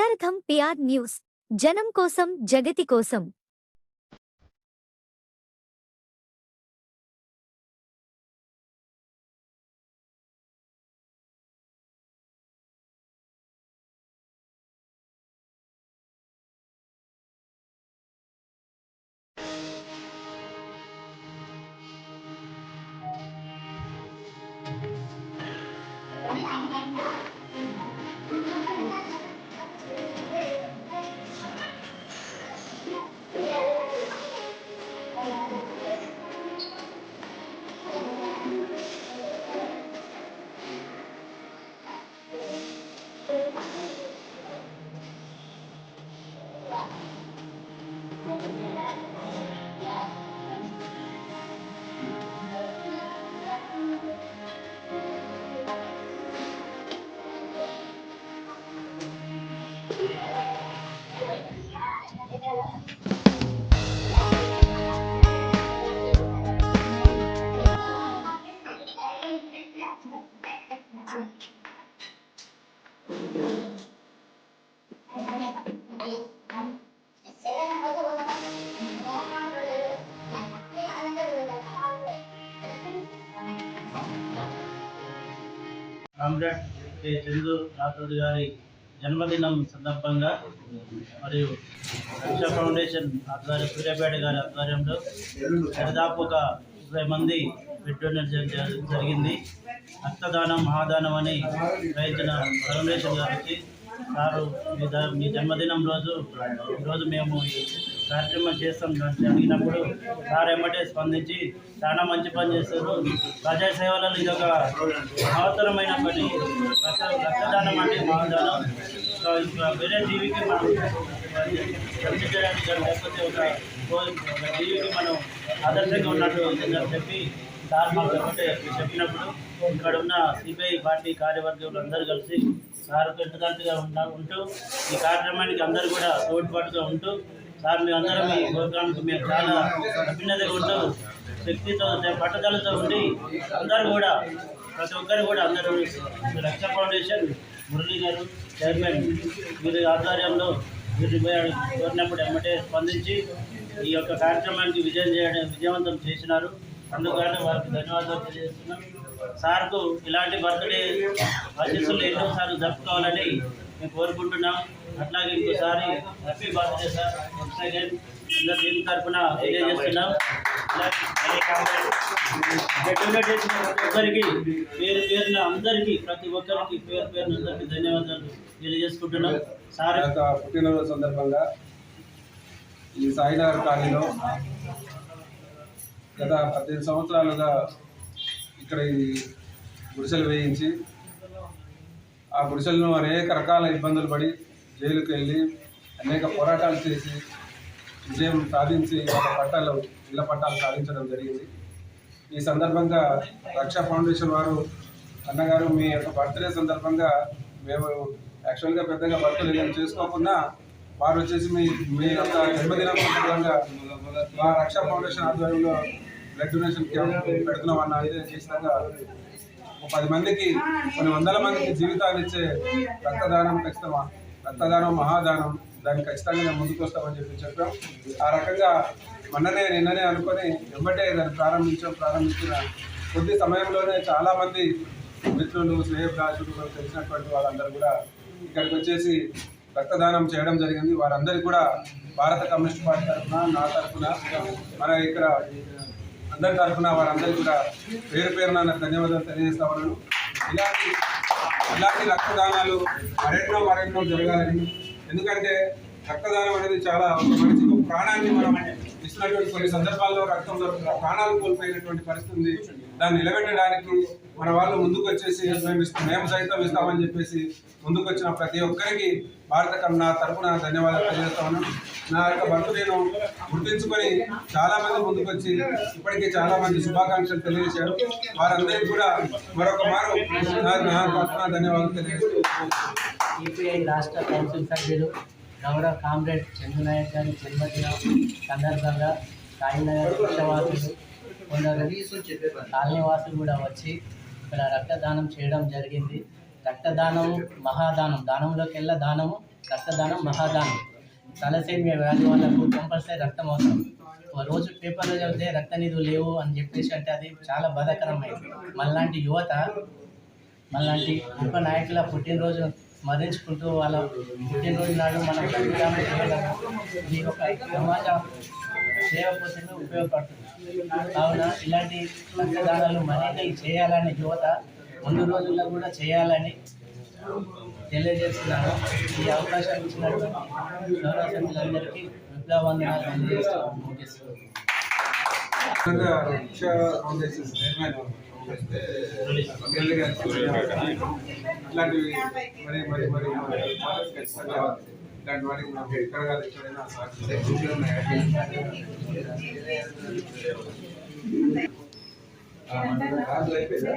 ప్రచారార్థం PR news, జనం కోసం జగతి కోసం. కామ్రేడ్ కె చందు రాథోడ్ గారి జన్మదినం సందర్భంగా మరియు రక్ష ఫౌండేషన్ ఆధ్వర్యం సూర్యాపేట గారి ఆధ్వర్యంలో దాదాపు ఒక 20 మంది బ్లడ్ డొనేషన్ జరిగింది. రక్తదానం మహాదానం అని ప్రయత్న ఫౌండేషన్ గారికి సారు మీ జన్మదినం ఈరోజు మేము కార్యక్రమం చేస్తాం అడిగినప్పుడు సార్ ఎమ్మటే స్పందించి చాలా మంచి పని చేస్తారు. ప్రజా సేవలలో ఇది ఒక అవసరమైన పని. రక్తదానం అంటే మహాదానం. ఇంకా వేరే జీవికి మనం చర్చించడానికి లేకపోతే ఒక జీవికి మనం ఆదర్శంగా ఉన్నట్టు ఉంటుందని చెప్పి సార్ మాకు చెప్పినప్పుడు ఇక్కడ ఉన్న సిపిఐ పార్టీ కార్యవర్గంలో అందరూ కలిసి సార్ పెట్టుదంటుగా ఉంటూ ఈ కార్యక్రమానికి అందరూ కూడా తోడ్పాటుగా ఉంటూ సార్ మేమందరం ఈ ప్రోగ్రాంకి మేము చాలా అభ్యున్నతిగా ఉంటూ శక్తితో పట్టుదలతో ఉండి అందరూ కూడా ప్రతి ఒక్కరు కూడా అందరూ రక్ష ఫౌండేషన్ మురళీ గారు చైర్మన్ వీరి ఆధ్వర్యంలో వీరు కోరినప్పుడు ఎమ్మటే స్పందించి ఈ యొక్క కార్యక్రమానికి విజయవంతం చేసినారు. అందుకని వారికి ధన్యవాదాలు తెలియజేస్తున్నాం. సార్కు ఇలాంటి బర్త్డే ఆశీస్సులు ఎన్నోసార్లు జరుపుకోవాలని మేము కోరుకుంటున్నాం. అట్లాగే ఇంకోసారి happy birthday sir once again అందరు టీం తరఫున తెలియజేస్తున్నాం. ఒక్కరికి పేరున అందరికీ ప్రతి ఒక్కరికి పేరున అందరికీ ధన్యవాదాలు తెలియజేసుకుంటున్నాం. సార్ యొక్క పుట్టినరోజు సందర్భంగా ఈ సాయినగర్ కాలనీలో గత 18 సంవత్సరాలుగా ఇక్కడ ఈ గుడిసెలు వేయించి ఆ గుడిసెలను అనేక రకాల ఇబ్బందులు పడి జైలుకి వెళ్ళి అనేక పోరాటాలు చేసి విజయం సాధించి ఇళ్ల పట్టాలు సాధించడం జరిగింది. ఈ సందర్భంగా రక్ష ఫౌండేషన్ వారు అన్నగారు మీ యొక్క బర్త్డే సందర్భంగా మేము యాక్చువల్గా పెద్దగా బర్త్డే ఏం చేసుకోకుండా వారు వచ్చేసి మీ యొక్క జన్మదినం సందర్భంగా మా రక్ష ఫౌండేషన్ ఆధ్వర్యంలో బ్లడ్ డొనేషన్ క్యాంప్ పెడుతున్నామన్న ఇదే ఖచ్చితంగా 10 మందికి కొన్ని వందల మందికి జీవితాలు ఇచ్చే రక్తదానం మహాదానం దాన్ని ఖచ్చితంగా మేము ముందుకు వస్తామని చెప్పాం. ఆ రకంగా నిన్ననే అనుకొని వెంబటే దాన్ని ప్రారంభించిన కొద్ది సమయంలోనే చాలామంది మిత్రులు శ్రేయభిలాషులు తెలిసినటువంటి వాళ్ళందరూ కూడా ఇక్కడికి వచ్చేసి రక్తదానం చేయడం జరిగింది. వారందరికీ కూడా భారత కమ్యూనిస్ట్ పార్టీ తరఫున నా తరఫున మన ఇక్కడ అందరి తరఫున వారందరికీ కూడా పేరున ధన్యవాదాలు తెలియజేస్తా ఉన్నాను. ఇలాంటి రక్తదానాలు మరెన్నో జరగాలని, ఎందుకంటే రక్తదానం అనేది చాలా ఒక మనిషికి ప్రాణాన్ని మనం ఇస్తున్నటువంటి కొన్ని సందర్భాల్లో రక్తం ప్రాణాలు కోల్పోయినటువంటి పరిస్థితి ఉంది. దాన్ని నిలబెట్టడానికి మన వాళ్ళు ముందుకు వచ్చేసి మేము సైతం ఇస్తామని చెప్పేసి ముందుకు వచ్చిన ప్రతి ఒక్కరికి నా తరఫున ధన్యవాదాలు తెలియజేస్తా ఉన్నాను. నా యొక్క బర్త్డేను గుర్తించుకొని చాలా మంది ముందుకు వచ్చి ఇప్పటికీ చాలా మంది శుభాకాంక్షలు తెలియజేశారు. వారందరికీ కూడా మరొక మారు నా తరఫున ధన్యవాదాలు తెలియజేస్తూ సిపిఐ రాష్ట్ర కౌన్సిల్ సభ్యులు గౌరవ కామ్రేడ్ చంద్రనాయక్ గారి జన్మదిన సందర్భంగా సాయినగర్ వృక్షవాసులు కొందరు కాలనీవాసులు కూడా వచ్చి ఇక్కడ రక్తదానం చేయడం జరిగింది. రక్తదానం మహాదానం, దానంలోకెల్లా దానము రక్తదానం మహాదానం. తలసేమియా వ్యాధి వాళ్ళకు కంపల్సరీ రక్తం అవసరం. రోజు పేపర్లో చదివితే రక్త నిధులు లేవు అని చెప్పేసి అంటే అది చాలా బాధాకరమైంది. మనలాంటి యువత, మనలాంటి గొప్ప నాయకుల పుట్టినరోజు స్మరించుకుంటూ వాళ్ళ పుట్టినరోజు నాడు మనం రక్తదానం చేయగలము. ఇది ఒక సమాజ సేవ కోసమే ఉపయోగపడుతుంది. కావున ఇలాంటి రక్తదానాలు మరిన్ని చేయాలని యువత ముందు రోజుల్లో కూడా చేయాలని తెలియజేస్తున్నాను. ఈ అవకాశం ఇచ్చినటువంటి గౌరవ సభ్యులందరికీ విప్లవందనాలు తెలియజేస్తూ ముగిస్తున్నాను. రక్ష ఫౌండేషన్ చైర్మన్ ఇట్లాంటివి మరి మరి మరి ఖచ్చితంగా ఇలాంటి వాటికి మనకు ఎక్కడ కాదు ఎక్కడైనా అయిపోయిందా